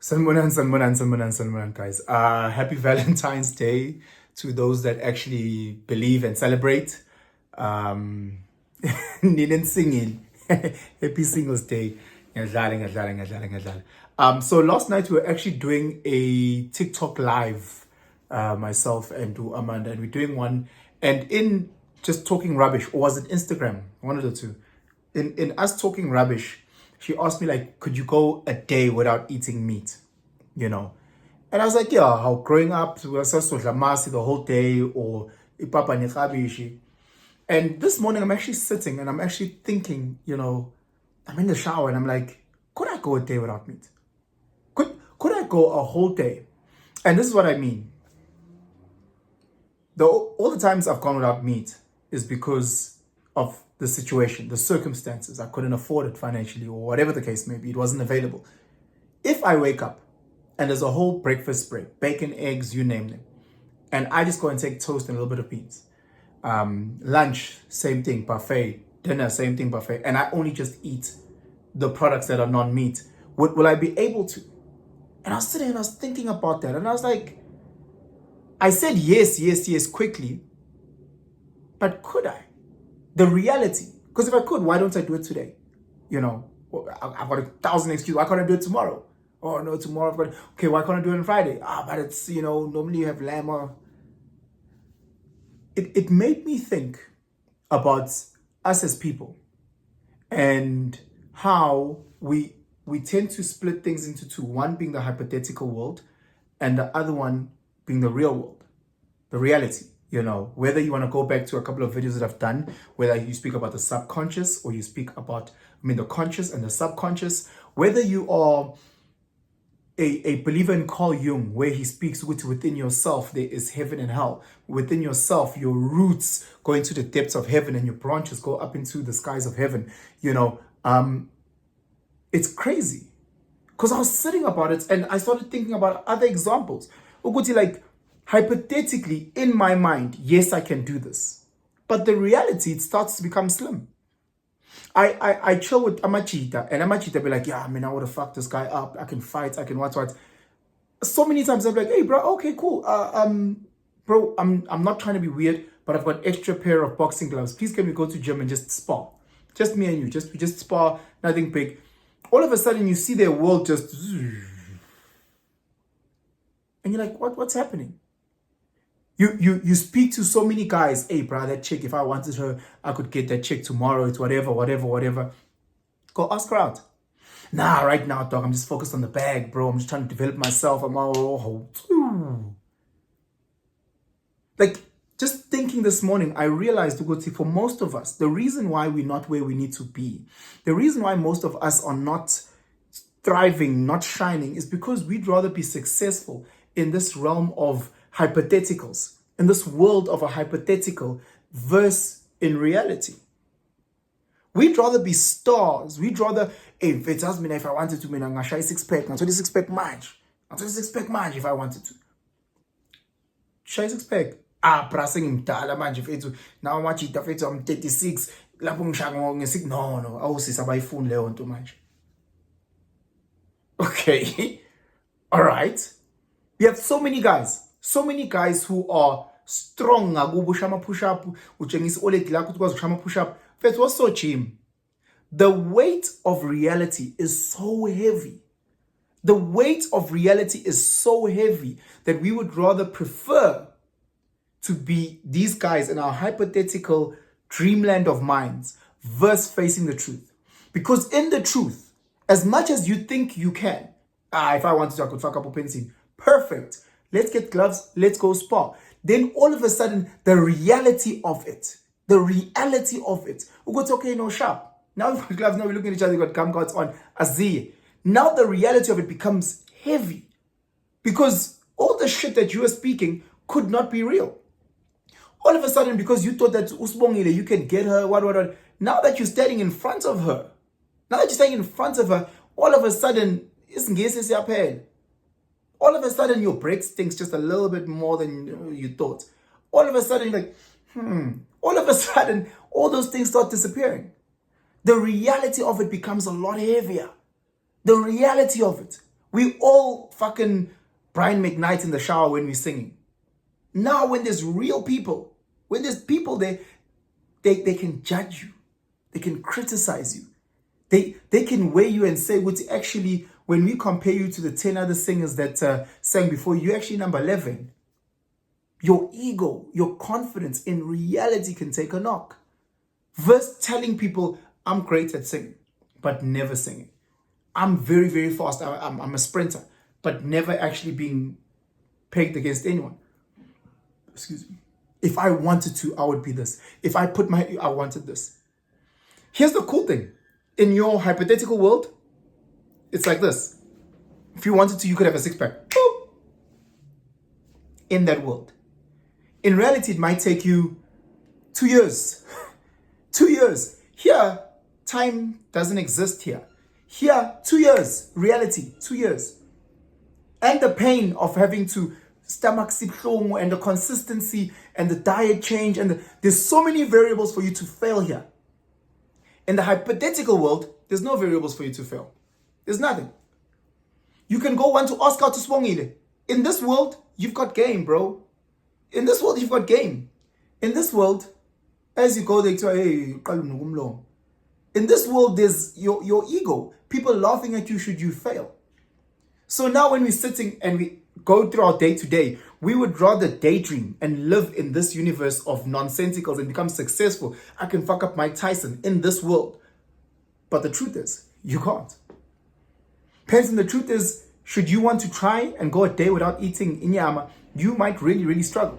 Sanbonan, guys. Happy Valentine's Day to those that actually believe and celebrate. Um, Ninin singing. Happy Singles Day. So last night we were actually doing a TikTok live, myself and Amanda, and we're doing one, and in just talking rubbish, or was it Instagram? One of the two. In us talking rubbish, she asked me like, could you go a day without eating meat? You know. And I was like, yeah, how growing up we were supposed to masi the whole day or ipapa nikabishi. And this morning I'm actually sitting and I'm actually thinking, I'm in the shower and I'm like, could I go a day without meat? Could I go a whole day? And this is what I mean. All the times I've gone without meat is because of the situation, the circumstances. I couldn't afford it financially or whatever the case may be. It wasn't available. If I wake up and there's a whole breakfast spread, bacon, eggs, you name them, and I just go and take toast and a little bit of beans. Lunch, same thing, buffet. Dinner, same thing, buffet. And I only just eat the products that are non-meat. Will I be able to? And I was sitting and I was thinking about that. And I was like, I said yes quickly. But could I? The reality. Because if I could, why don't I do it today? I've got 1,000 excuses. Why can't I do it tomorrow? Oh, no, tomorrow I've got... Okay, why can't I do it on Friday? But it's, normally you have lamb or... It made me think about us as people and how we tend to split things into two. One being the hypothetical world and the other one being the real world, the reality. Whether you want to go back to a couple of videos that I've done, whether you speak about the subconscious or you speak about, the conscious and the subconscious, whether you are a believer in Carl Jung, where he speaks within yourself, there is heaven and hell. Within yourself, your roots go into the depths of heaven and your branches go up into the skies of heaven. It's crazy. Because I was sitting about it and I started thinking about other examples. Ukuti, like, hypothetically, in my mind, yes, I can do this. But the reality, it starts to become slim. I chill with Amachita, and Amachita be like, yeah, I would have fucked this guy up. I can fight, I can what. So many times I'm like, hey, bro, okay, cool. Bro, I'm not trying to be weird, but I've got extra pair of boxing gloves. Please can we go to gym and just spar? Just me and you, just spar, nothing big. All of a sudden you see their world just... And you're like, what's happening? You speak to so many guys, hey, bro, that chick, if I wanted her, I could get that chick tomorrow. It's whatever. Go ask her out. Nah, right now, dog, I'm just focused on the bag, bro. I'm just trying to develop myself. I'm all... Like, just thinking this morning, I realized, Uguti, for most of us, the reason why we're not where we need to be, the reason why most of us are not thriving, not shining, is because we'd rather be successful in this realm of hypotheticals, in this world of a hypothetical verse in reality. We'd rather be stars. We'd rather, if it tells me if I wanted to, I'm going to six-pack. I'm 26-pack match. I'm 26-pack match if I wanted to. Shy six-pack. Pressing him tala manje fethu. Now much it fethu I'm 36. Lapho ngishango ngesik no. Awusisa bayifuni leyo nto manje. Okay. All right. We have so many guys who are strong ngakubo shama push up, utshengisa ole lakho ukwazi ushama push up. Fethu was so gym. The weight of reality is so heavy. The weight of reality is so heavy that we would rather prefer to be these guys in our hypothetical dreamland of minds versus facing the truth. Because in the truth, as much as you think you can, if I wanted to, I could fuck up a pencil. Perfect. Let's get gloves. Let's go spa. Then all of a sudden, the reality of it. It's okay, no sharp. Now we've got gloves, now we're looking at each other, we've got gum guards on. Azi. Now the reality of it becomes heavy. Because all the shit that you are speaking could not be real. All of a sudden, because you thought that Usbongile, you can get her, what. Now that you're standing in front of her, all of a sudden, all of a sudden, your break stinks just a little bit more than you thought. All of a sudden, you're like, All of a sudden, all those things start disappearing. The reality of it becomes a lot heavier. The reality of it. We all fucking Brian McKnight in the shower when we're singing. Now when there's real people, when there's people they can judge you. They can criticize you. They can weigh you and say, "What's actually, when we compare you to the 10 other singers that sang before you, you're actually number 11. Your ego, your confidence in reality can take a knock. Versus telling people, I'm great at singing, but never singing. I'm very, very fast. I'm a sprinter, but never actually being pegged against anyone. Excuse me. If I wanted to, I would be this. If I wanted this. Here's the cool thing. In your hypothetical world, it's like this. If you wanted to, you could have a six-pack. Boop. In that world. In reality, it might take you 2 years. 2 years. Here, time doesn't exist here. Here, 2 years. Reality, 2 years. And the pain of having to stomach siplong and the consistency and the diet change, and there's so many variables for you to fail here. In the hypothetical world, there's no variables for you to fail. There's nothing. You can go one to Oscar to Swongile. In this world, you've got game, bro. In this world, you've got game. In this world, as you go there, in this world, there's your ego. People laughing at you should you fail. So now when we're sitting and we go through our day to day, we would rather daydream and live in this universe of nonsensicals and become successful. I can fuck up Mike Tyson in this world. But the truth is, you can't. Hence, the truth is, should you want to try and go a day without eating inyama, you might really, really struggle.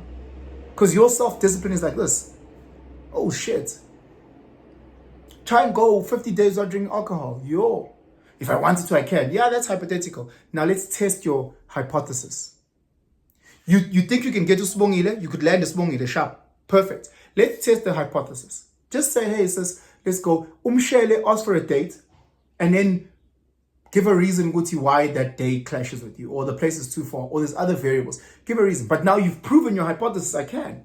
Because your self-discipline is like this. Oh shit. Try and go 50 days without drinking alcohol. Yo. If I wanted to, I can. Yeah, that's hypothetical. Now let's test your hypothesis. You think you can get to Sbongile? You could land a Sbongile sharp. Perfect. Let's test the hypothesis. Just say, hey, sis, let's go. Umshele, ask for a date, and then give a reason why that day clashes with you, or the place is too far, or there's other variables. Give a reason. But now you've proven your hypothesis. I can.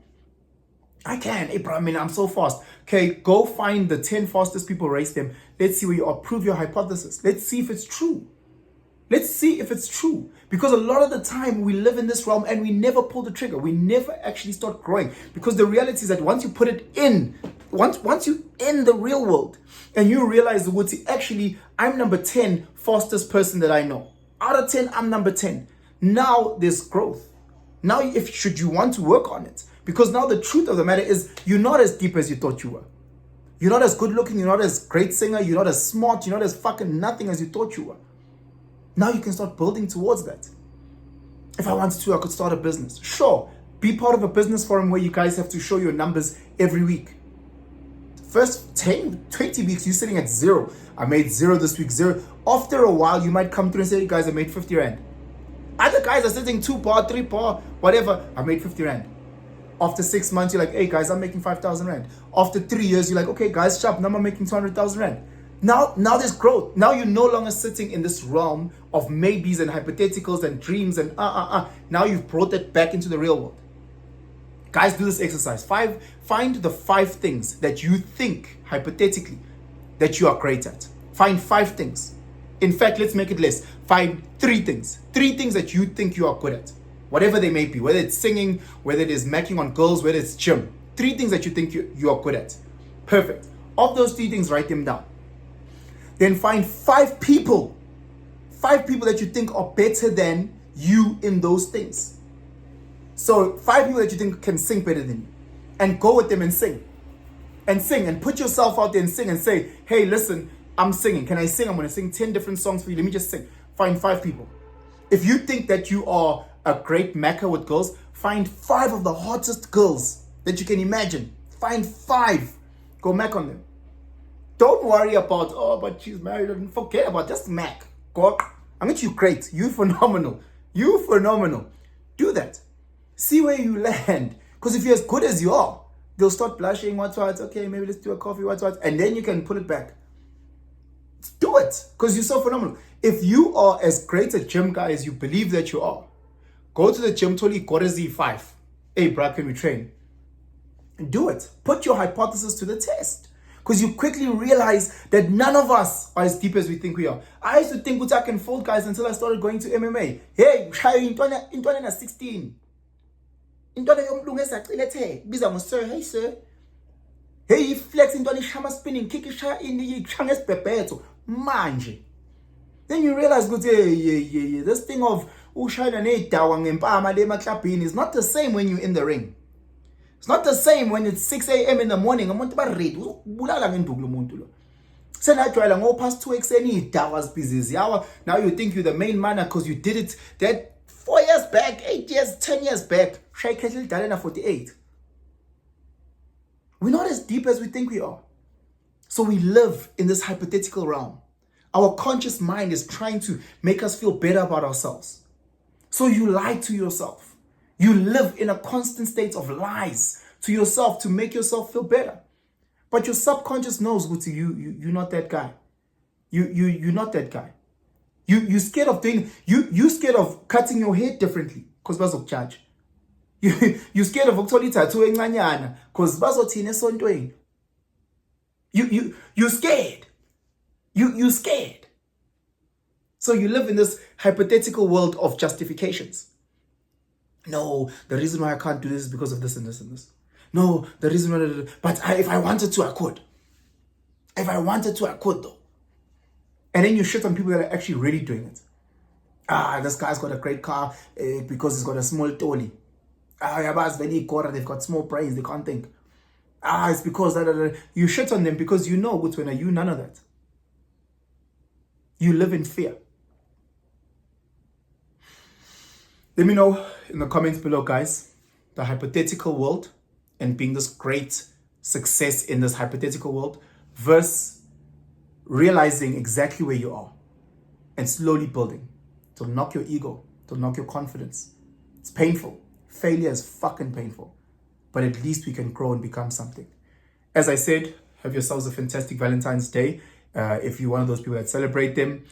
Hey, bro, I mean, I'm so fast. Okay, go find the 10 fastest people, race them. Let's see where you are. Prove your hypothesis. Let's see if it's true. Let's see if it's true. Because a lot of the time we live in this realm and we never pull the trigger. We never actually start growing. Because the reality is that once you put it in, once you in the real world and you realize, actually, I'm number 10 fastest person that I know. Out of 10, I'm number 10. Now there's growth. Now, should you want to work on it? Because now the truth of the matter is you're not as deep as you thought you were. You're not as good looking. You're not as great singer. You're not as smart. You're not as fucking nothing as you thought you were. Now you can start building towards that. If I wanted to, I could start a business. Sure, be part of a business forum where you guys have to show your numbers every week. First 10, 20 weeks, you're sitting at 0. I made 0 this week, 0. After a while, you might come through and say, hey guys, I made 50 Rand. Other guys are sitting 2 par, 3 par, whatever. I made 50 Rand. After 6 months, you're like, hey guys, I'm making 5,000 Rand. After 3 years, you're like, okay guys, sharp, now I'm making 200,000 Rand. Now there's growth. Now you're no longer sitting in this realm of maybes and hypotheticals and dreams and Now you've brought that back into the real world. Guys, do this exercise. Find the 5 things that you think, hypothetically, that you are great at. Find 5 things. In fact, let's make it less. Find 3 things. 3 things that you think you are good at. Whatever they may be. Whether it's singing, whether it is macking on girls, whether it's gym. 3 things that you think you are good at. Perfect. Of those 3 things, write them down. Then find 5 people. 5 people that you think are better than you in those things. So 5 people that you think can sing better than you. And go with them and sing. And sing. And put yourself out there and sing and say, hey, listen, I'm singing. Can I sing? I'm going to sing 10 different songs for you. Let me just sing. Find 5 people. If you think that you are a great macker with girls, find 5 of the hottest girls that you can imagine. Find 5. Go mac on them. Don't worry about, but she's married. And forget about, just mac. Go. I mean, you great. You phenomenal. You phenomenal. Do that. See where you land. Because if you're as good as you are, they'll start blushing. What's okay, maybe let's do a coffee. What's and then you can pull it back. Do it. Because you're so phenomenal. If you are as great a gym guy as you believe that you are, go to the gym, totally got a Z5. Hey, bro, can we train? Do it. Put your hypothesis to the test. Because you quickly realize that none of us are as deep as we think we are. I used to think I can fold, guys, until I started going to MMA. Hey, intwana na 16. Intwana yomlungu esacilete. Biza mo sir, hey sir. Hey, flex intwana ishama spinning, kick isha in the changes pepeto. Manje. Then you realize, yeah. This thing of ushayina nedawa ngempama le emaklabhini is not the same when you're in the ring. It's not the same when it's 6 a.m. in the morning. Umuntu baredi uzobulala ngenduku lo muntu lo. Senajwayela ngo past 2 ekseni idawa zibhizi yawa. Now you think you're the main man because you did it that 4 years back, 8 years, 10 years back. Shaykhethel dalena 48. We're not as deep as we think we are. So we live in this hypothetical realm. Our conscious mind is trying to make us feel better about ourselves. So you lie to yourself. You live in a constant state of lies to yourself to make yourself feel better. But your subconscious knows, Guti, you're not that guy. You're not that guy. You're scared of doing, you're scared of cutting your hair differently because bazokujudge. You're scared of ukuthola tattoo encanyana because bazothina esontweni. You're scared. You're scared. So you live in this hypothetical world of justifications. No, the reason why I can't do this is because of this and this and this. No, the reason why, but if I wanted to, I could. If I wanted to, I could though. And then you shit on people that are actually really doing it. This guy's got a great car because he's got a small tolly. Yabas very core, they've got small brains, they can't think. It's because you shit on them because you know which one are you, none of that. You live in fear. Let me know in the comments below, guys, the hypothetical world and being this great success in this hypothetical world versus realizing exactly where you are and slowly building to knock your ego, to knock your confidence. It's painful. Failure is fucking painful, but at least we can grow and become something. As I said, have yourselves a fantastic Valentine's Day. If you're one of those people that celebrate them,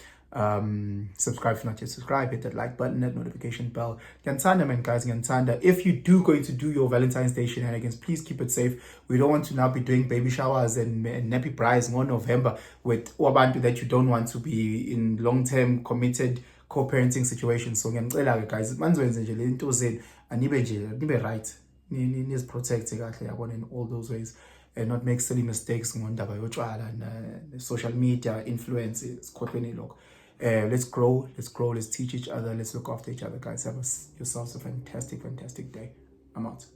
subscribe if not yet subscribe, hit that like button, that notification bell. Ngiyantanda, man, guys, ngiyantanda. If you do going to do your Valentine's Day shenanigans, please keep it safe. We don't want to now be doing baby showers and nappy brides in November with abantu that you don't want to be in long-term committed co-parenting situations. So ngiyacela guys, manzwenze nje le into zenu anibe right, niz protect kahle yabona in all those ways and not make silly mistakes ngondaba yotshwala and social media influence sikhohlweni lokho. Let's grow, let's teach each other, let's look after each other, guys. Have yourselves a fantastic day. I'm out.